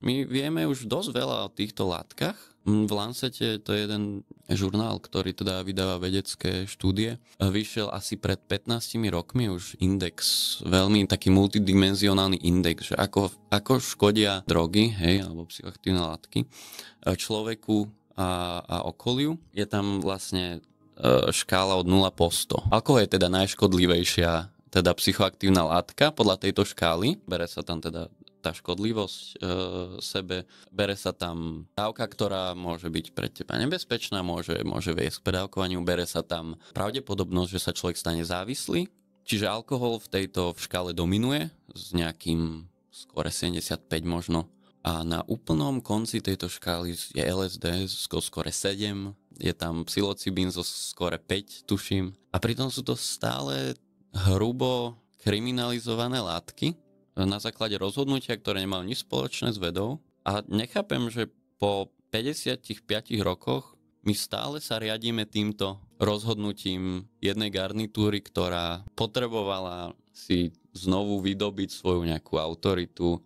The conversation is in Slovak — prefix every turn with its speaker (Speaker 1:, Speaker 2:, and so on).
Speaker 1: My vieme už dosť veľa o týchto látkach. V Lancete to je jeden žurnál, ktorý teda vydáva vedecké štúdie. Vyšiel asi pred 15 rokmi už index, veľmi taký multidimenzionálny index, že ako škodia drogy, hej, alebo psychoaktívne látky človeku a okoliu. Je tam vlastne škála od 0 po 100. Alkohol je teda najškodlivejšia teda psychoaktívna látka podľa tejto škály. Bere sa tam teda tá škodlivosť sebe, bere sa tam dávka, ktorá môže byť pre teba nebezpečná, môže viesť k predávkovaniu, bere sa tam pravdepodobnosť, že sa človek stane závislý, čiže alkohol v tejto škále dominuje s nejakým skore 75 možno. A na úplnom konci tejto škály je LSD skore 7, je tam psilocybín zo skore 5, tuším. A pritom sú to stále hrubo kriminalizované látky, na základe rozhodnutia, ktoré nemajú nič spoločné s vedou. A nechápem, že po 55 rokoch my stále sa riadíme týmto rozhodnutím jednej garnitúry, ktorá potrebovala si znovu vydobiť svoju nejakú autoritu